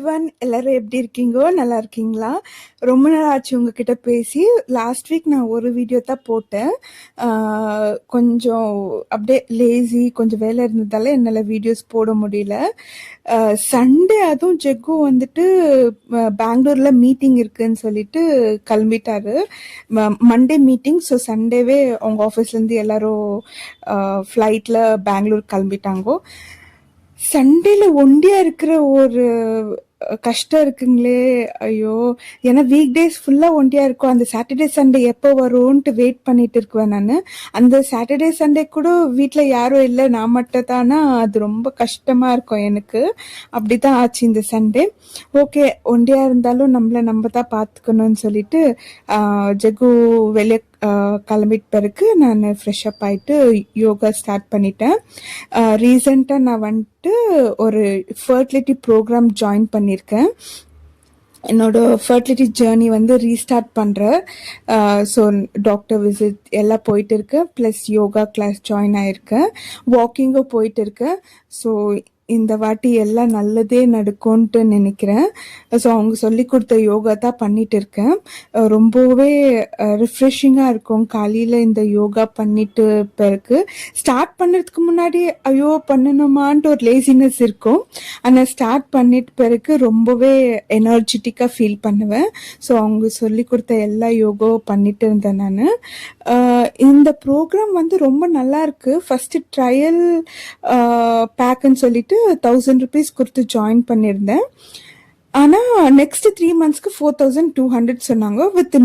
Everyone, எல்லாரும் எப்படி இருக்கீங்கோ? நல்லா இருக்கீங்களா? ரொம்ப நாள் ஆச்சு உங்ககிட்ட பேசி. லாஸ்ட் வீக் நான் ஒரு வீடியோ தான் போட்டேன். கொஞ்சம் அப்படியே லேசி, கொஞ்சம் வேலை இருந்ததால என்னால் வீடியோஸ் போட முடியல. சண்டே அதுவும் ஜெக்கு வந்துட்டு பெங்களூர்ல மீட்டிங் இருக்குன்னு சொல்லிட்டு கிளம்பிட்டாரு. மண்டே மீட்டிங், ஸோ சண்டேவே அவங்க ஆஃபீஸ்லேருந்து எல்லாரும் ஃப்ளைட்டில் பெங்களூர் கிளம்பிட்டாங்கோ. சண்டேல ஒண்டியா இருக்கிற ஒரு கஷ்டம் இருக்குங்களே, ஐயோ! ஏன்னா வீக் டேஸ் ஃபுல்லா ஒண்டியா இருக்கும். அந்த சாட்டர்டே சண்டே எப்போ வரும்ன்ட்டு வெயிட் பண்ணிட்டு இருக்குவேன் நானு. அந்த சாட்டர்டே சண்டே கூட வீட்ல யாரும் இல்ல, நான் மட்டும் தானா, அது ரொம்ப கஷ்டமா இருக்கும் எனக்கு. அப்படிதான் ஆச்சு இந்த சண்டே. ஓகே, ஒண்டியா இருந்தாலும் நம்ம தான் பார்த்துக்கணும்னு சொல்லிட்டு ஜெகு வெளியே கிளம்பிட்டு பிறகு நான் ஃப்ரெஷ் அப் ஆயிட்டு யோகா ஸ்டார்ட் பண்ணிட்டேன். ரீசெண்டாக நான் வந்துட்டு ஒரு ஃபர்டிலிட்டி ப்ரோக்ராம் ஜாயின் பண்ணியிருக்கேன். என்னோட ஃபர்டிலிட்டி ஜேர்னி வந்து ரீஸ்டார்ட் பண்ணுறேன். ஸோ டாக்டர் விசிட் எல்லாம் போயிட்டு இருக்கு, ப்ளஸ் யோகா கிளாஸ் ஜாயின் ஆயிருக்கேன், வாக்கிங்கும் போயிட்டு இருக்கேன். ஸோ இந்த வாட்டி எல்லாம் நல்லதே நடக்கும்ன்ட்டு நினைக்கிறேன். ஸோ அவங்க சொல்லி கொடுத்த யோகா தான் பண்ணிட்டு இருக்கேன். ரொம்பவே ரிஃப்ரெஷிங்காக இருக்கும் காலையில் இந்த யோகா பண்ணிட்டு பிறகு. ஸ்டார்ட் பண்ணுறதுக்கு முன்னாடி ஐயோ பண்ணணுமான்ட்டு ஒரு லேசினஸ் இருக்கும், ஆனால் ஸ்டார்ட் பண்ணிட்டு பிறகு ரொம்பவே எனர்ஜெட்டிக்காக ஃபீல் பண்ணுவேன். ஸோ அவங்க சொல்லி கொடுத்த எல்லா யோகாவும் பண்ணிட்டு இருந்தேன் நான். இந்த ப்ரோக்ராம் வந்து ரொம்ப நல்லா இருக்கு. ஃபர்ஸ்ட் ட்ரையல் பேக்குன்னு சொல்லிட்டு 1000 rupees கொடுத்து ஜாயின் பண்ணியிருந்தேன். ஆனால் நெக்ஸ்ட் 3 monthsக்கு 4200 சொன்னாங்க. வித்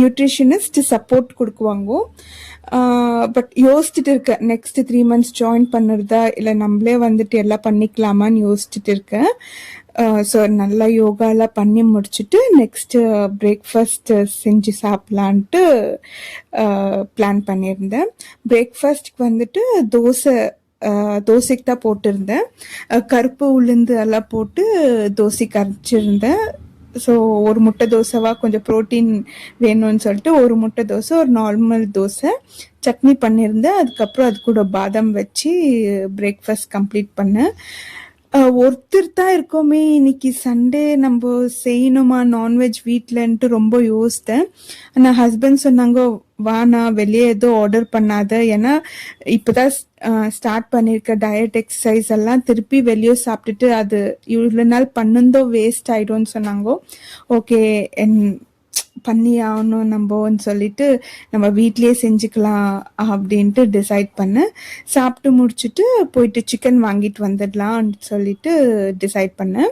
நியூட்ரிஷனிஸ்ட் சப்போர்ட் கொடுக்குவாங்க. பட் யோசிச்சுட்டு இருக்கேன், நெக்ஸ்ட் 3 months ஜாயின் பண்ணுறதா இல்லை நம்மளே வந்துட்டு எல்லாம் பண்ணிக்கலாமான்னு யோசிச்சுட்டு இருக்கேன். ஸோ நல்லா யோகாலாம் பண்ணி முடிச்சுட்டு நெக்ஸ்ட் பிரேக்ஃபாஸ்ட் செஞ்சு சாப்பிட்லான்ட்டு பிளான் பண்ணியிருந்தேன். பிரேக்ஃபாஸ்ட்க்கு வந்துட்டு தோசைக்கு தான் போட்டிருந்தேன். கருப்பு உளுந்து எல்லாம் போட்டு தோசைக்கு அரைச்சிருந்தேன். ஸோ ஒரு முட்டை தோசைவா கொஞ்சம் ப்ரோட்டீன் வேணும்னு சொல்லிட்டு ஒரு முட்டை தோசை, ஒரு நார்மல் தோசை, சட்னி பண்ணியிருந்தேன். அதுக்கப்புறம் அது கூட பாதாம் வச்சு பிரேக்ஃபாஸ்ட் கம்ப்ளீட் பண்ணேன். ஒருத்தர் தான் இருக்கோமே இன்னைக்கு சண்டே, நம்ம செய்யணுமா நான்வெஜ் வீட்டிலன்ட்டு ரொம்ப யோசித்தேன். ஆனால் ஹஸ்பண்ட் சொன்னாங்க, வானா வெளியே எதுவும் ஆர்டர் பண்ணாத, ஏன்னா இப்போதான் ஸ்டார்ட் பண்ணியிருக்க டயட் எக்ஸசைஸ் எல்லாம் திருப்பி வெளியே சாப்பிட்டுட்டு அது இவ்வளோ நாள் பண்ணுந்தோ வேஸ்ட் ஆயிடும்னு சொன்னாங்க. ஓகே, பண்ணி ஆகணும் நம்மன்னு சொல்லிட்டு நம்ம வீட்லேயே செஞ்சுக்கலாம் அப்படின்ட்டு டிசைட் பண்ணேன். சாப்பிட்டு முடிச்சுட்டு போயிட்டு சிக்கன் வாங்கிட்டு வந்துடலான்னு சொல்லிட்டு டிசைட் பண்ணேன்.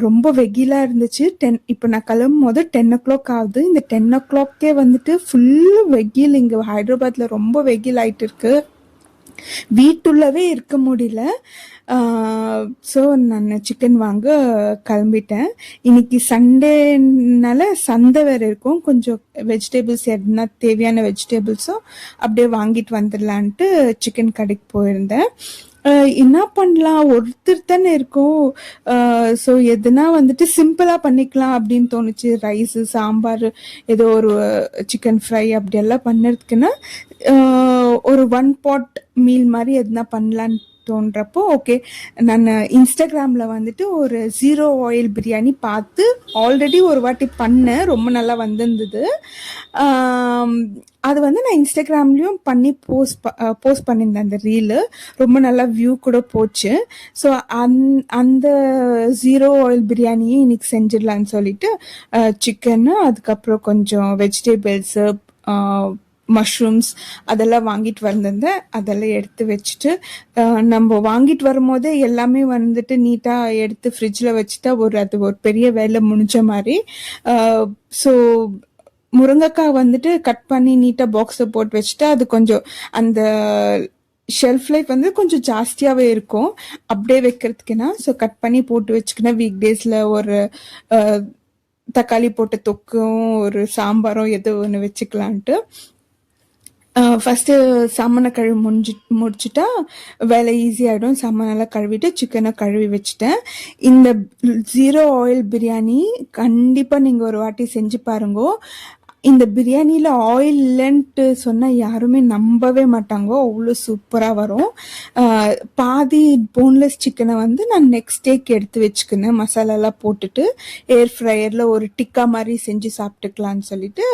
ரொம்ப வெயிலாக இருந்துச்சு. இப்போ நான் கிளம்பும் போது 10 o'clock ஆகுது. இந்த 10 o'clockே வந்துட்டு ஃபுல்லு வெயில். இங்கே ஹைதராபாத்தில் ரொம்ப வெயில் ஆயிட்டு இருக்கு, வீட்டுள்ளவே இருக்க முடியல. ஸோ நான் சிக்கன் வாங்க கிளம்பிட்டேன். இன்னைக்கு சண்டேனால சந்தை வேறு இருக்கும், கொஞ்சம் வெஜிடபிள்ஸ் எதுனா தேவையான வெஜிடபிள்ஸும் அப்படியே வாங்கிட்டு வந்துடலான்ட்டு சிக்கன் கடைக்கு போயிருந்தேன். என்ன பண்ணலாம், ஒருத்தர் தானே இருக்கும். ஸோ எதுனா வந்துட்டு சிம்பிளாக பண்ணிக்கலாம் அப்படின்னு தோணுச்சு. ரைஸு, சாம்பார், ஏதோ ஒரு சிக்கன் ஃப்ரை அப்படியெல்லாம் பண்ணுறதுக்குன்னா ஒரு 1 pot மீல் மாதிரி எதுனா பண்ணலான்னு தோன்றப்போ, ஓகே, நான் இன்ஸ்டாகிராமில் வந்துட்டு ஒரு 0 oil பிரியாணி பார்த்து ஆல்ரெடி ஒரு வாட்டி பண்ணேன், ரொம்ப நல்லா வந்திருந்தது. அது வந்து நான் இன்ஸ்டாகிராம்லேயும் பண்ணி போஸ்ட் பண்ணியிருந்தேன். அந்த ரீலு ரொம்ப நல்லா வியூ கூட போச்சு. ஸோ அந்த 0 oil பிரியாணியை இன்னைக்கு செஞ்சிடலான்னு சொல்லிட்டு சிக்கனு, அதுக்கப்புறம் கொஞ்சம் வெஜிடபிள்ஸு, மஷ்ரூம்ஸ் அதெல்லாம் வாங்கிட்டு வந்திருந்தேன். அதெல்லாம் எடுத்து வச்சுட்டு நம்ம வாங்கிட்டு வரும்போதே எல்லாமே வந்துட்டு நீட்டாக எடுத்து ஃப்ரிட்ஜில் வச்சுட்டா அது ஒரு பெரிய வேலை முடிஞ்ச மாதிரி. ஸோ முருங்கைக்காய் வந்துட்டு கட் பண்ணி நீட்டாக பாக்ஸில் போட்டு வச்சுட்டா அது கொஞ்சம் அந்த ஷெல்ஃப் லைஃப் வந்து கொஞ்சம் ஜாஸ்தியாகவே இருக்கும் அப்படியே வைக்கிறதுக்குன்னா. ஸோ கட் பண்ணி போட்டு வச்சுக்கினா வீக் டேஸில் ஒரு தக்காளி போட்ட தொக்கும் ஒரு சாம்பாரும் ஏதோ ஒன்று வச்சுக்கலான்ட்டு. ஃபஸ்ட்டு சாமானை கழுவி முடிச்சுட்டா வேலை ஈஸியாகிடும். சாமானெல்லாம் கழுவிட்டு சிக்கனை கழுவி வச்சுட்டேன். இந்த 0 oil பிரியாணி கண்டிப்பாக நீங்கள் ஒரு வாட்டி செஞ்சு பாருங்கோ. இந்த பிரியாணியில் ஆயில் இல்லைன்ட்டு சொன்னால் யாருமே நம்பவே மாட்டாங்க, அவ்வளோ சூப்பராக வரும். பாதி போன்லெஸ் சிக்கனை வந்து நான் நெக்ஸ்ட் டேக்கு எடுத்து வச்சுக்கினேன், மசாலாலாம் போட்டுட்டு ஏர் ஃப்ரையரில் ஒரு டிக்கா மாதிரி செஞ்சு சாப்பிட்டுக்கலான்னு சொல்லிட்டு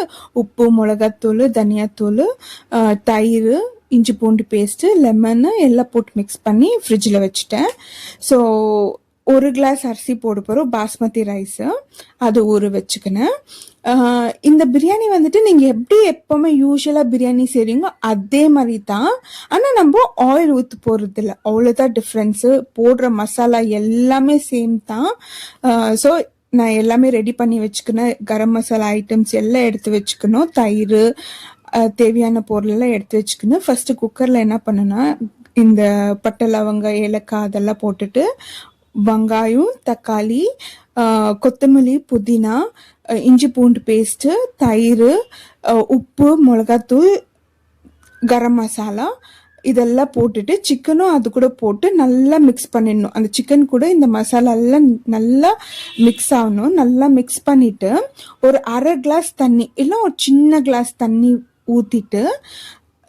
உப்பு, மிளகாத்தூள், தனியாத்தூள், தயிர், இஞ்சி பூண்டு பேஸ்ட்டு, லெமனு எல்லாம் போட்டு மிக்ஸ் பண்ணி ஃப்ரிட்ஜில் வச்சுட்டேன். ஸோ ஒரு கிளாஸ் அரிசி போட போகிறோம், பாஸ்மதி ரைஸு, அது ஊற வச்சுக்கினேன். இந்த பிரியாணி வந்துட்டு நீங்கள் எப்படி எப்போவுமே யூஸ்வலாக பிரியாணி செய்கிறீங்களோ அதே மாதிரி தான். ஆனால் நம்ம ஆயில் ஊற்ற போகிறதில்ல, அவ்வளோதான் டிஃப்ரென்ஸு. போடுற மசாலா எல்லாமே சேம் தான். ஸோ நான் எல்லாமே ரெடி பண்ணி வச்சுக்கினேன். கரம் மசாலா ஐட்டம்ஸ் எல்லாம் எடுத்து வச்சுக்கணும், தயிர், தேவையான பொருளெல்லாம் எடுத்து வச்சுக்கணும். ஃபஸ்ட்டு குக்கரில் என்ன பண்ணுன்னா, இந்த பட்டை, லவங்க, ஏலக்காய் அதெல்லாம் போட்டுட்டு வெங்காயம், தக்காளி, கொத்தமல்லி, புதினா, இஞ்சி பூண்டு பேஸ்ட்டு, தயிர், உப்பு, மிளகாத்தூள், கரம் மசாலா இதெல்லாம் போட்டுட்டு சிக்கனும் அது கூட போட்டு நல்லா மிக்ஸ் பண்ணிடணும். அந்த சிக்கன் கூட இந்த மசாலாலாம் நல்லா மிக்ஸ் ஆகணும். நல்லா மிக்ஸ் பண்ணிவிட்டு ஒரு அரை கிளாஸ் தண்ணி இல்லை ஒரு சின்ன கிளாஸ் தண்ணி ஊற்றிட்டு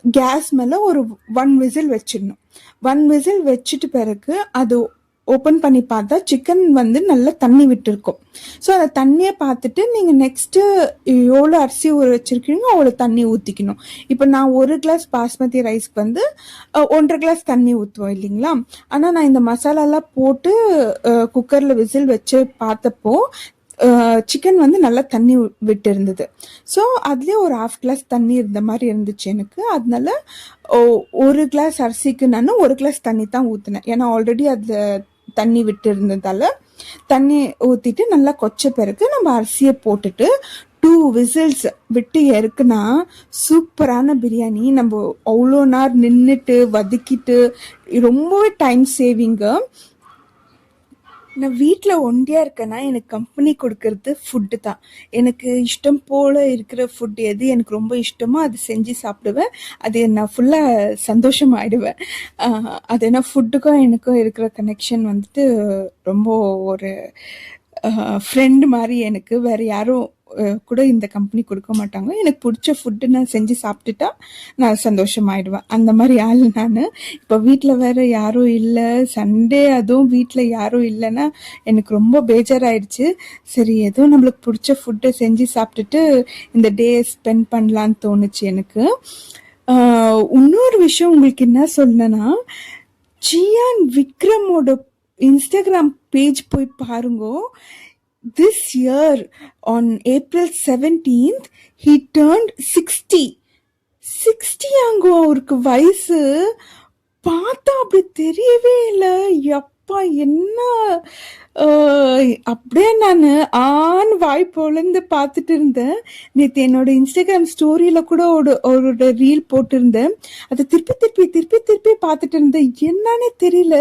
கேஸ் மேலே ஒரு 1 விசில் வச்சிடணும். 1 விசில் வச்சுட்டு பிறகு அது ஓப்பன் பண்ணி பார்த்தா சிக்கன் வந்து நல்லா தண்ணி விட்டுருக்கும். ஸோ அந்த தண்ணியை பார்த்துட்டு நீங்கள் நெக்ஸ்ட்டு எவ்வளோ அரிசி ஊற வச்சுருக்கீங்களோ அவ்வளோ தண்ணி ஊற்றிக்கணும். இப்போ நான் ஒரு கிளாஸ் பாஸ்மதி ரைஸ்க்கு வந்து 1.5 கிளாஸ் தண்ணி ஊற்றுவோம் இல்லைங்களா. ஆனால் நான் இந்த மசாலாலாம் போட்டு குக்கரில் விசில் வச்சு பார்த்தப்போ சிக்கன் வந்து நல்லா தண்ணி விட்டு இருந்தது. ஸோ அதுலேயே ஒரு 1/2 கிளாஸ் தண்ணி இருந்த மாதிரி இருந்துச்சு எனக்கு. அதனால ஒரு கிளாஸ் அரிசிக்கு நான் 1 கிளாஸ் தண்ணி தான் ஊற்றினேன். ஏன்னா ஆல்ரெடி அதில் தண்ணி விட்டு இருந்ததால் தண்ணி ஊற்றிட்டு நல்லா கொச்ச பிறகு நம்ம அரிசியை போட்டுட்டு 2 விசில்ஸ் விட்டு இறக்குனா சூப்பரான பிரியாணி. நம்ம அவ்வளோ நேரம் நின்றுட்டு வதக்கிட்டு ரொம்பவே டைம் சேவிங்க. நான் வீட்டில் ஒண்டியாக இருக்கேன்னா எனக்கு கம்பெனி கொடுக்கறது ஃபுட்டு தான். எனக்கு இஷ்டம் போல் இருக்கிற ஃபுட் எது எனக்கு ரொம்ப இஷ்டமோ அது செஞ்சு சாப்பிடுவேன். அது நான் ஃபுல்லாக சந்தோஷமாயிடுவேன். அது ஏன்னா ஃபுட்டுக்கும் எனக்கும் இருக்கிற கனெக்ஷன் வந்துட்டு ரொம்ப ஒரு ஃப்ரெண்டு மாதிரி. எனக்கு வேறு யாரும் கூட இந்த கம்பெனி கொடுக்க மாட்டாங்க. எனக்கு பிடிச்ச ஃபுட்டு நான் செஞ்சு சாப்பிட்டுட்டா நான் சந்தோஷமாயிடுவேன். அந்த மாதிரி ஆள் நான். இப்போ வீட்டில் வேறு யாரும் இல்லை, சண்டே அதுவும் வீட்டில் யாரும் இல்லைன்னா எனக்கு ரொம்ப பேஜாராயிடுச்சு. சரி ஏதோ நம்மளுக்கு பிடிச்ச ஃபுட்டை செஞ்சு சாப்பிட்டுட்டு இந்த டே ஸ்பெண்ட் பண்ணலான்னு தோணுச்சு எனக்கு. இன்னொரு விஷயம் உங்களுக்கு என்ன சொல்லணும்னா, ஜியான் விக்ரமோட இன்ஸ்டாகிராம் பேஜ் போய் பாருங்க. This year on April 17th he turned 60 அங்கோ அவருக்கு வயசு. பார்த்தா அப்படி தெரியவே இல்லை. எப்பா என்ன அப்படியே நான் வாய் பொழுந்து பார்த்துட்டு இருந்தேன். நேற்று என்னோட இன்ஸ்டாகிராம் ஸ்டோரியில் கூட ஒரு ரீல் போட்டிருந்தேன். அதை திருப்பி பார்த்துட்டு இருந்தேன். என்னன்னே தெரியல,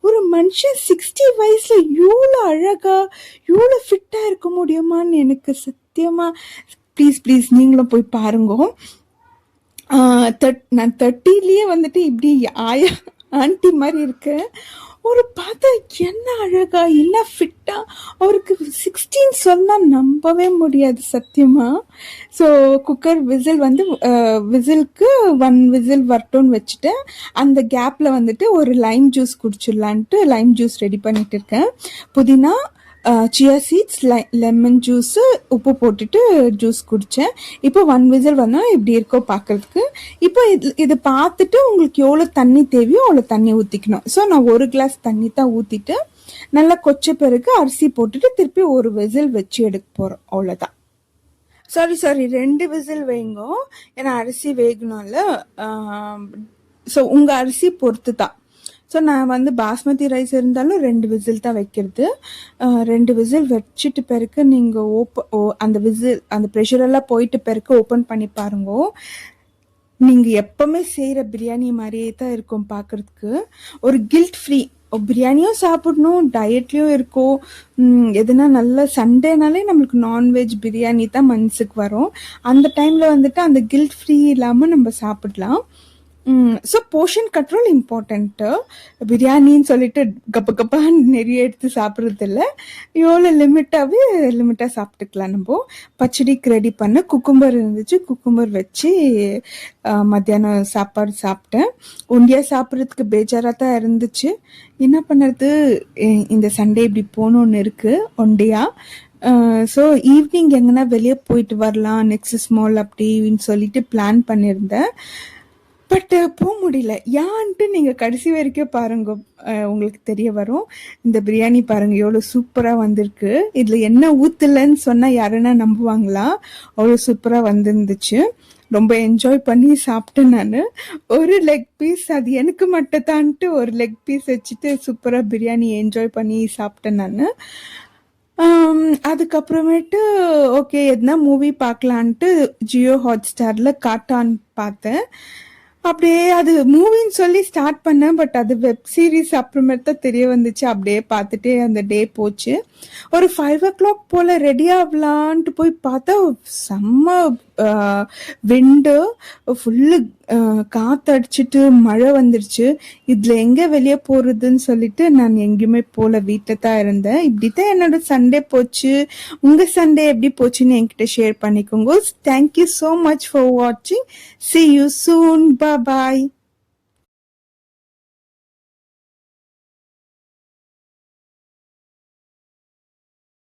ஒரு மனுஷன் 60 வயசில் இவ்வளோ அழகா இவ்வளோ ஃபிட்டாக இருக்க முடியுமான்னு எனக்கு சத்தியமாக. ப்ளீஸ் நீங்களும் போய் பாருங்க. நான் 30லேயே வந்துட்டு இப்படி ஆண்டி மாதிரி இருக்கேன். ஒரு பார்த்தா என்ன அழகா என்ன ஃபிட்டா. அவருக்கு 16 சொன்னால் நம்பவே முடியாது சத்தியமா. ஸோ குக்கர் விசில் வந்து விசிலுக்கு 1 விசில் வரட்டும்னு வச்சுட்டேன். அந்த கேப்பில் வந்துட்டு ஒரு லைம் ஜூஸ் குடிச்சிடலான்ட்டு லைம் ஜூஸ் ரெடி பண்ணிட்டு இருக்கேன். புதினா, சியா சீட்ஸ், லெமன் ஜூஸு, உப்பு போட்டுட்டு ஜூஸ் குடித்தேன். இப்போ 1 விசில் வந்தால் இப்படி இருக்கோ பார்க்குறதுக்கு. இப்போ இது பார்த்துட்டு உங்களுக்கு எவ்வளோ தண்ணி தேவையோ அவ்வளோ தண்ணி ஊற்றிக்கணும். ஸோ நான் 1 கிளாஸ் தண்ணி தான் ஊற்றிட்டு நல்லா கொச்ச பிறகு அரிசி போட்டுட்டு திருப்பி 1 விசில் வச்சு எடுக்க போகிறோம், அவ்வளோதான். சாரி 2 விசில் வைங்க, ஏன்னா அரிசி வேகணும்ல. ஸோ உங்கள் அரிசி பொறுத்து தான். ஸோ நான் வந்து பாஸ்மதி ரைஸ் இருந்தாலும் 2 விசில் தான் வைக்கிறது. 2 விசில் வச்சுட்டு பிறகு நீங்கள் அந்த ப்ரெஷரெல்லாம் போயிட்டு பிறகு ஓப்பன் பண்ணி பாருங்க. நீங்கள் எப்போவுமே செய்கிற பிரியாணி மாதிரியே தான் இருக்கும் பார்க்குறதுக்கு. ஒரு கில்ட் ஃப்ரீ. பிரியாணியும் சாப்பிடணும், டயட்லேயும் இருக்கும். எதுனா நல்ல சண்டேனாலே நம்மளுக்கு நான்வெஜ் பிரியாணி தான் மனசுக்கு வரும். அந்த டைமில் வந்துட்டு அந்த கில்ட் ஃப்ரீ இல்லாமல் நம்ம சாப்பிடலாம். So portion control important. பிரியாணின்னு சொல்லிட்டு கப்ப கப்பான்னு நிறைய எடுத்து சாப்பிட்றது இல்லை. எவ்வளோ லிமிட்டாக சாப்பிட்டுக்கலாம். நம்ம பச்சடிக்கு ரெடி பண்ண குக்கும்பர் இருந்துச்சு, குக்கும்பர் வச்சு மத்தியானம் சாப்பாடு சாப்பிட்டேன். ஒண்டியாக சாப்பிட்றதுக்கு பேஜாராக தான் இருந்துச்சு. என்ன பண்ணுறது, இந்த சண்டே இப்படி போகணுன்னு இருக்குது ஒண்டியாக. ஸோ ஈவினிங் எங்கன்னா வெளியே போயிட்டு வரலாம், நெக்ஸஸ் மால் அப்படின்னு சொல்லிட்டு பிளான் பண்ணியிருந்தேன். பட் போக முடியல. ஏன்ட்டு நீங்கள் கடைசி வரைக்கும் பாருங்க, உங்களுக்கு தெரிய வரும். இந்த பிரியாணி பாருங்க எவ்வளோ சூப்பராக வந்திருக்கு. இதில் என்ன ஊற்றலன்னு சொன்னால் யாருன்னா நம்புவாங்களா? அவ்வளோ சூப்பராக வந்திருந்துச்சு. ரொம்ப என்ஜாய் பண்ணி சாப்பிட்டேன் நான். ஒரு லெக் பீஸ், அது எனக்கு மட்டும் தான்ட்டு ஒரு லெக் பீஸ் வச்சுட்டு சூப்பராக பிரியாணி என்ஜாய் பண்ணி சாப்பிட்டேன் நான். அதுக்கப்புறமேட்டு ஓகே எதுனா மூவி பார்க்கலான்ட்டு ஜியோ ஹாட்ஸ்டாரில் காட்டான் பார்த்தேன். அப்படியே அது மூவின்னு சொல்லி ஸ்டார்ட் பண்ணேன். பட் அது வெப் சீரிஸ் அப்புறமேட்டு தான் தெரிய வந்துச்சு. அப்படியே பார்த்துட்டே அந்த டே போச்சு. ஒரு 5 o'clock போல் ரெடி ஆகலான்ட்டு போய் பார்த்தா செம்ம விண்டு, ஃபுல்லு காற்றடிச்சிட்டு மழை வந்துடுச்சு. இதில் எங்கே வெளியே போகிறதுன்னு சொல்லிட்டு நான் எங்கேயுமே போகல, வீட்டில் தான் இருந்தேன். இப்படி தான் என்னோட சண்டே போச்சு. உங்கள் சண்டே எப்படி போச்சுன்னு என்கிட்ட ஷேர் பண்ணிக்கோங்க. தேங்க்யூ ஸோ மச் ஃபார் வாட்சிங். See you soon. Bye bye.